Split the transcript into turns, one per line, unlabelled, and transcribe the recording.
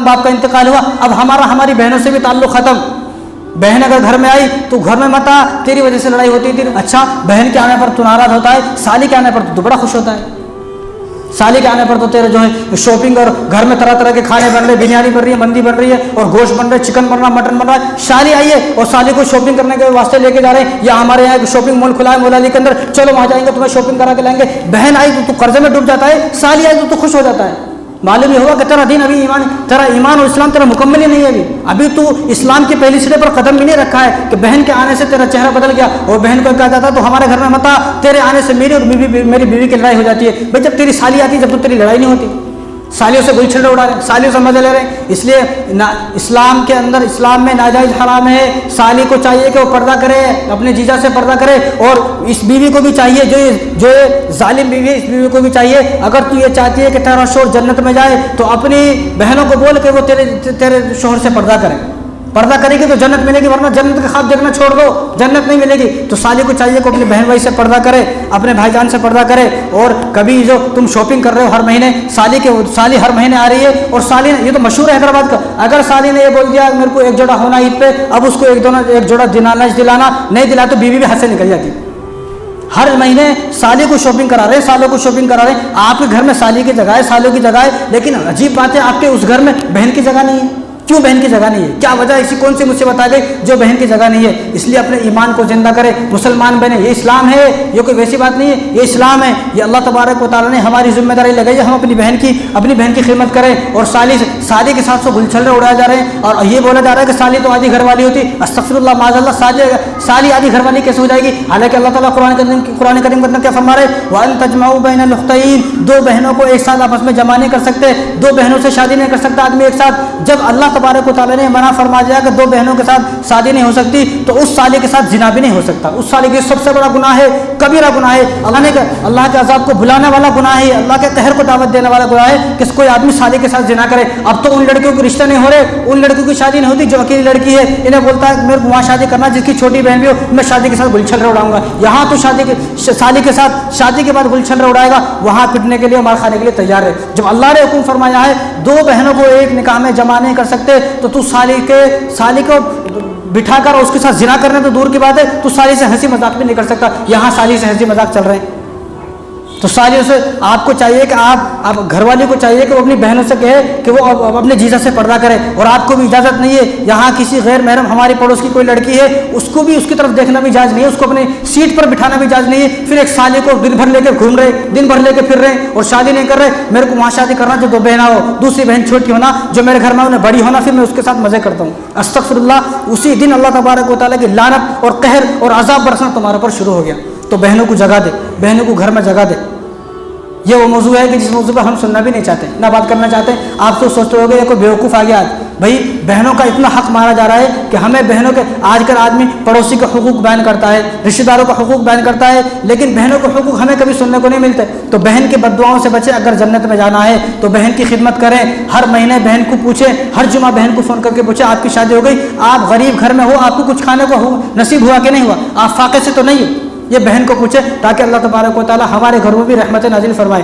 باپ کا انتقال ہوا، اب ہماری بہنوں سے بھی تعلق ختم۔ بہن اگر گھر میں آئی تو گھر میں مت آ، تیری وجہ سے لڑائی ہوتی تھی۔ اچھا بہن کے آنے پر تو ناراض ہوتا ہے، سالی کے آنے پر تو بڑا خوش ہوتا ہے۔ سالی کے آنے پر تو تیرے جو ہے شاپنگ، اور گھر میں طرح طرح کے کھانے بن رہے، بریانی بن رہی ہے، مندی بن رہی ہے، اور گوشت بن رہا ہے، چکن بن رہا ہے، مٹن بن رہا ہے۔ سالی آئی ہے اور سالی کو شاپنگ کرنے کے واسطے لے کے جا رہے ہیں، یا ہمارے یہاں ایک شاپنگ مال کھلا ہے مولا علی کے اندر، چلو وہاں جائیں گے، تمہیں شاپنگ کرا کے لائیں گے۔ بہن آئی تو قرضے میں ڈوب جاتا ہے، سالی آئی تو خوش ہو جاتا ہے۔ معلوم یہ ہوگا کہ تیرا دین ابھی تیرا ایمان اور اسلام تیرا مکمل ہی نہیں ہے، ابھی تو اسلام کی پہلی سیڑھی پر قدم بھی نہیں رکھا ہے کہ بہن کے آنے سے تیرا چہرہ بدل گیا۔ اور بہن کو کہا جاتا تو ہمارے گھر میں مت آ، تیرے آنے سے میری اور میری بیوی کی لڑائی ہو جاتی ہے۔ بھائی جب تیری سالی آتی ہے جب تو تیری لڑائی نہیں ہوتی، سالیوں سے گل چھلے اڑا رہے ہیں، سالیوں سے مزے لے رہے ہیں۔ اس لیے اسلام کے اندر، اسلام میں ناجائز حرام ہے۔ سالی کو چاہیے کہ وہ پردہ کرے، اپنے جیجا سے پردہ کرے، اور اس بیوی کو بھی چاہیے، جو ظالم بیوی ہے اس بیوی کو بھی چاہیے، اگر تو یہ چاہتی ہے کہ تیرا شوہر جنت میں جائے تو اپنی بہنوں کو بول کے وہ تیرے شوہر سے پردہ کرے۔ پردہ کرے گی تو جنت ملے گی، ورنہ جنت کا خواب دیکھنا چھوڑ دو، جنت نہیں ملے گی۔ تو سالی کو چاہیے کہ اپنے بہن بھائی سے پردہ کرے، اپنے بھائی جان سے پردہ کرے۔ اور کبھی جو تم شاپنگ کر رہے ہو ہر مہینے، سالی ہر مہینے آ رہی ہے، اور سالی نے، یہ تو مشہور ہے حیدرآباد کا، اگر سالی نے یہ بول دیا میرے کو ایک جوڑا ہونا عید پہ، اب اس کو ایک جوڑا دلانا نہیں دلا تو بیوی بھی ہاتھ سے نکل جاتی۔ ہر مہینے سالی کو شاپنگ کرا رہے ہیں، سالوں کو شاپنگ کرا رہے ہیں۔ آپ کے گھر میں سالی کی جگہ ہے، سالوں کی جگہ ہے، لیکن عجیب بات ہے آپ کے اس گھر میں بہن کی جگہ نہیں ہے۔ کیوں بہن کی جگہ نہیں ہے؟ کیا وجہ ہے؟ کون سی مصیبت آ گئی جو بہن کی جگہ نہیں ہے؟ اس لیے اپنے ایمان کو زندہ کرے، مسلمان بنے۔ یہ اسلام ہے، یہ کوئی ویسی بات نہیں ہے، یہ اسلام ہے۔ یہ اللہ تبارک و تعالیٰ نے ہماری ذمہ داری لگائی ہے، ہم اپنی بہن کی خدمت کریں۔ اور سالی کے ساتھ گل چھلے اڑائے جا رہے ہیں، اور یہ بولا جا رہا ہے کہ سالی تو آدھی گھر والی ہوتی۔ استغفر اللہ، معاذ اللہ، سالی آدھی گھر والی کیسے ہو جائے گی؟ حالانکہ اللہ تعالیٰ قرآن کریم کے اندر کیا فرما رہے ہیں؟ وَأَن تَجْمَعُوا بَيْنَ الْأُخْتَيْنِ، دو بہنوں کو ایک ساتھ آپس میں جمع نہیں کر سکتے، دو بہنوں سے شادی نہیں کر سکتا آدمی ایک ساتھ۔ جب اللہ تبارک و تعالیٰ نے منع فرما دیا کہ دو بہنوں کے ساتھ شادی نہیں ہو سکتی، تو اس سالی کے ساتھ زنا بھی نہیں ہو سکتا۔ اس سالی کی سب سے بڑا گناہ ہے، کبیرہ گناہ ہے، اللہ کے عذاب کو بلانے والا گناہ ہے، اللہ کے قہر کو دعوت دینے والا گناہ ہے کہ کوئی آدمی سالی کے ساتھ زنا کرے۔ اب تو ان لڑکیوں کے رشتے نہیں ہو رہے، ان لڑکیوں کی شادی نہیں ہوتی جو اکیلی لڑکی ہے، انہیں بولتا ہے میرے کو وہاں شادی کرنا جس کی چھوٹی بہن بھی ہو، میں شادی کے ساتھ گل چھلے اڑاؤں گا۔ یہاں تو سالی کے ساتھ شادی کے بعد گل چھلے اڑائے گا، وہاں پٹنے کے لیے، مار کھانے کے لیے تیار ہے۔ جب اللہ نے حکم فرمایا ہے دو بہنوں کو ایک نکاح میں جمع نہیں کر سکتے، تو سالی کو بٹھا کر اس کے ساتھ زنا کرنے تو دور کی بات ہے، تو سالی سے ہنسی مذاق بھی نہیں کر سکتا۔ یہاں سالی سے ہنسی مذاق چل رہے ہیں، تو سالیوں سے آپ کو چاہیے کہ آپ گھر والی کو چاہیے کہ وہ اپنی بہنوں سے کہے کہ وہ اپنے جیجا سے پردہ کرے۔ اور آپ کو بھی اجازت نہیں ہے، یہاں کسی غیر محرم ہماری پڑوس کی کوئی لڑکی ہے، اس کو بھی اس کی طرف دیکھنا بھی جائز نہیں ہے، اس کو اپنی سیٹ پر بٹھانا بھی جائز نہیں ہے۔ پھر ایک سالی کو دن بھر لے کے گھوم رہے، دن بھر لے کے پھر رہے اور شادی نہیں کر رہے۔ میرے کو وہاں شادی کرنا جو دو بہنا ہو، دوسری بہن چھوٹی ہونا، جو میرے گھر میں انہیں بڑی ہونا، پھر میں اس کے ساتھ مزے کرتا ہوں۔ استغفر اللہ، اسی دن اللہ تبارک و تعالیٰ کی لعنت اور قہر اور عذاب برسنا تمہارے پر شروع ہو گیا۔ تو بہنوں کو جگہ دے، بہنوں کو گھر میں جگہ دے۔ یہ وہ موضوع ہے کہ جس موضوع پر ہم سننا بھی نہیں چاہتے، نہ بات کرنا چاہتے۔ آپ تو سوچتے ہو گے یہ کوئی بیوقوف آ گیا۔ بھائی بہنوں کا اتنا حق مارا جا رہا ہے کہ ہمیں بہنوں کے، آج کل آدمی پڑوسی کا حقوق بیان کرتا ہے، رشتہ داروں کا حقوق بیان کرتا ہے، لیکن بہنوں کے حقوق ہمیں کبھی سننے کو نہیں ملتے۔ تو بہن کی بددعاؤں سے بچیں، اگر جنت میں جانا ہے تو بہن کی خدمت کریں۔ ہر مہینے بہن کو پوچھیں، ہر جمعہ بہن کو فون کر کے پوچھیں آپ کی شادی ہو گئی، آپ غریب گھر میں ہو، آپ کو کچھ کھانے کو نصیب ہوا کہ نہیں ہوا، آپ فاقے سے تو نہیں ہو، یہ بہن کو پوچھیں، تاکہ اللہ تبارک و تعالی ہمارے گھروں میں بھی رحمت نازل فرمائے۔